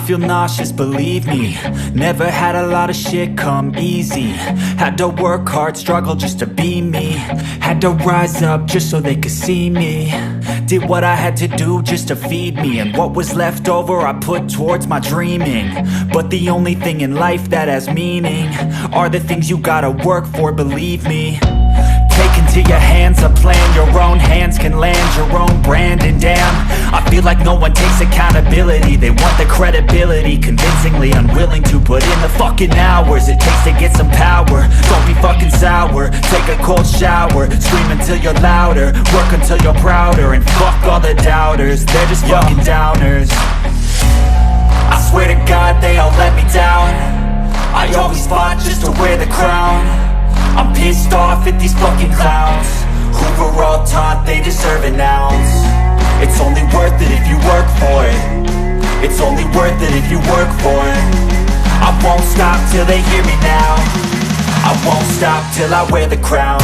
feel nauseous, believe me. Never had a lot of shit come easy. Had to work hard, struggle just to be me. Had to rise up just so they could see me. Did what I had to do just to feed me. And what was left over I put towards my dreaming. But the only thing in life that has meaning are the things you gotta work for, believe me. Take into your hands a plan. Your own hands can land your own brand. And damn, I feel like no one takes accountability. They want the credibility, convincingly unwilling to put in the fucking hours it takes to get some power. Don't be fucking sour, take a cold shower. Scream until you're louder, work until you're prouder. And fuck all the doubters, they're just fucking downers. I swear to God they all let me down. I always fought just to wear the crown. I'm pissed off at these fucking clowns who were all taught they deserve an ounce. It's only worth it if you work for it. It's only worth it if you work for it. I won't stop till they hear me now. I won't stop till I wear the crown.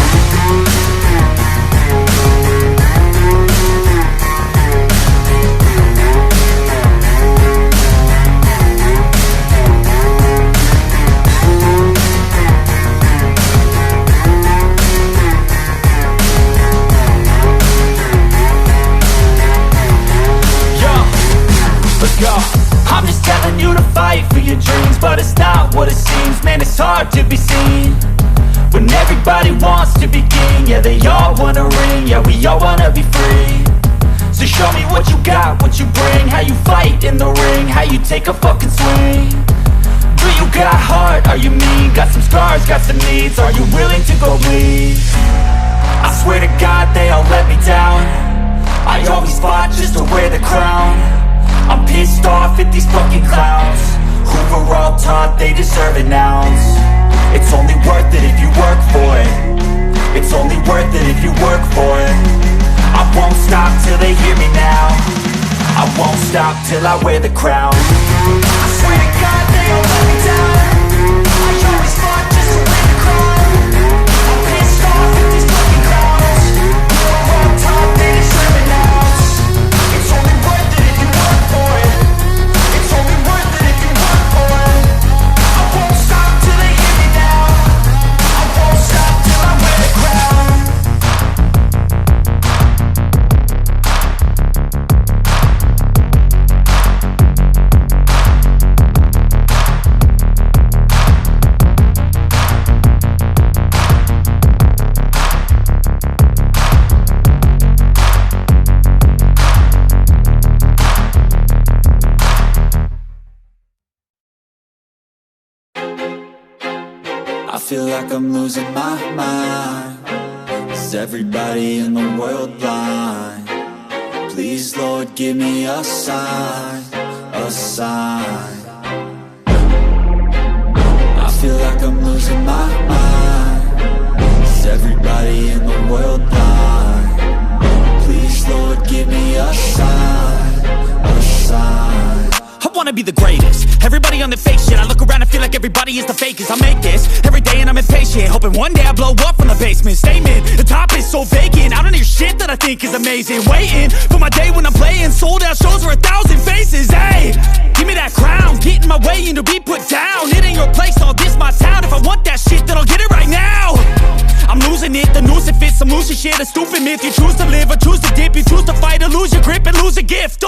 I'm just telling you to fight for your dreams, but it's not what it seems. Man, it's hard to be seen when everybody wants to be king. Yeah, they all wanna ring, yeah, we all wanna be free. So show me what you got, what you bring, how you fight in the ring, how you take a fucking swing. Do you got heart, are you mean? Got some scars, got some needs, are you willing to go bleed? I swear to God they all let me down. I always fought just to wear the crown. I'm pissed off at these fucking clowns who were all taught they deserve an ounce. It's only worth it if you work for it. It's only worth it if you work for it. I won't stop till they hear me now. I won't stop till I wear the crown. I swear to God they all let me down. I always fought just to wear the crown. I'm pissed off at these fucking clowns who were all taught they deserve an ounce. It's only worth it if you work for it. It's only worth it if you work for it. I won't stop till they hear me now. I won't stop till I wear the crown. I feel like I'm losing my mind. Is everybody in the world blind? Please, Lord, give me a sign, a sign. I feel like I'm losing my mind. Is everybody in the world blind? Please, Lord, give me a sign, a sign. I wanna be the greatest. Everybody on the fake shit. I look around and feel like everybody is the fakest. I make this every day and I'm impatient, hoping one day I blow up from the basement. Statement, the top is so vacant. I don't hear shit that I think is amazing. Waiting for my day when I'm playing sold out shows for 1,000 faces. Hey, give me that crown, get in my way and to be put down. It ain't your place, all this my town. If I want that shit, then I'll get it right now. I'm losing it, the noose it fits. I'm losing shit, a stupid myth. You choose to live or choose to dip. You choose to fight or lose your grip and lose a gift.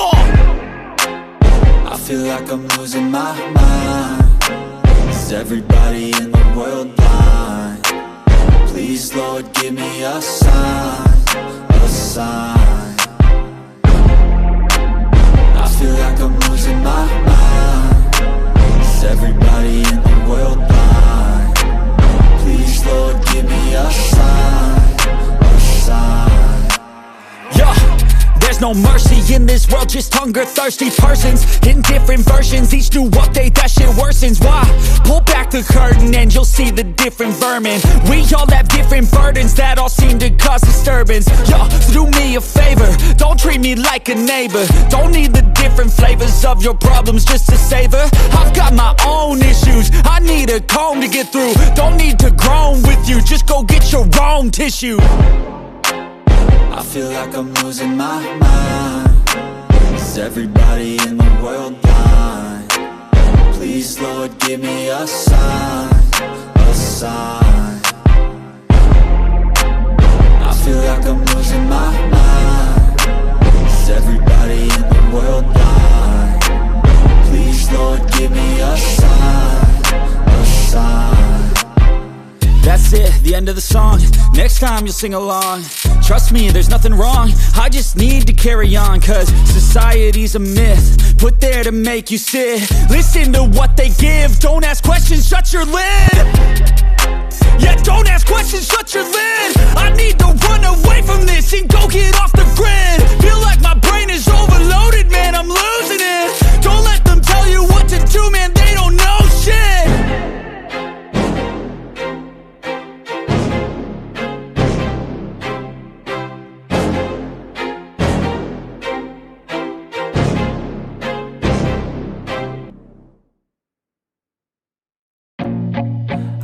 I feel like I'm losing my mind. Is everybody in the world blind? Please, Lord, give me a sign, a sign. I feel like I'm losing my mind. Is everybody in the world blind? Please, Lord, give me a sign, a sign. Yeah. There's no mercy in this world, just hunger-thirsty persons in different versions. Each new update, that shit worsens. Why? Pull back the curtain and you'll see the different vermin. We all have different burdens that all seem to cause disturbance. Yo, so do me a favor, don't treat me like a neighbor. Don't need the different flavors of your problems just to savor. I've got my own issues, I need a comb to get through. Don't need to groan with you, just go get your own tissue. I feel like I'm losing my mind. Is everybody in the world blind? Lord, give me a sign, a sign. I feel like I'm losing my mind. Is everybody in the world blind? Please, Lord, give me a sign, a sign. That's it, the end of the song. Next time you'll sing along. Trust me, there's nothing wrong. I just need to carry on, cause society's a myth put there to make you sit. Listen to what they give. Don't ask questions, shut your lid. Yeah, don't ask questions, shut your lid. I need to run away from this and go get off the grid. Feel like my brain is overloaded, man, I'm losing it. Don't let them tell you what to do, man, they don't know shit.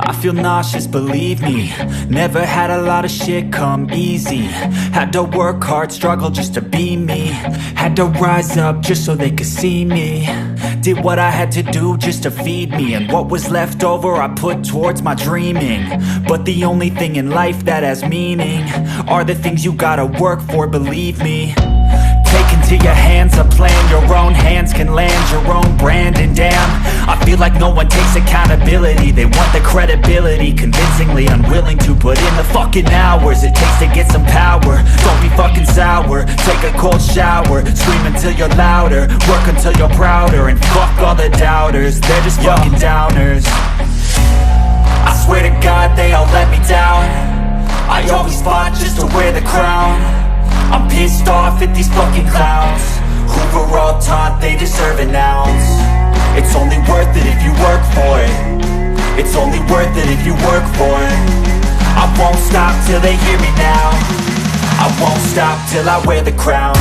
I feel nauseous, believe me. Never had a lot of shit come easy. Had to work hard, struggle just to be me. Had to rise up just so they could see me. Did what I had to do just to feed me. And what was left over I put towards my dreaming. But the only thing in life that has meaning are the things you gotta work for, believe me. Take into your hands a plan. Your own hands can land your own brand. And damn, I feel like no one takes accountability. They want the credibility, convincingly unwilling to put in the fucking hours it takes to get some power. Don't be fucking sour, take a cold shower. Scream until you're louder, work until you're prouder. And fuck all the doubters, they're just fucking downers. I swear to God they all let me down. I always fought just to wear the crown. I'm pissed off at these fucking clowns who were all taught they deserve an ounce. It's only worth it if you work for it. It's only worth it if you work for it. I won't stop till they hear me now. I won't stop till I wear the crown.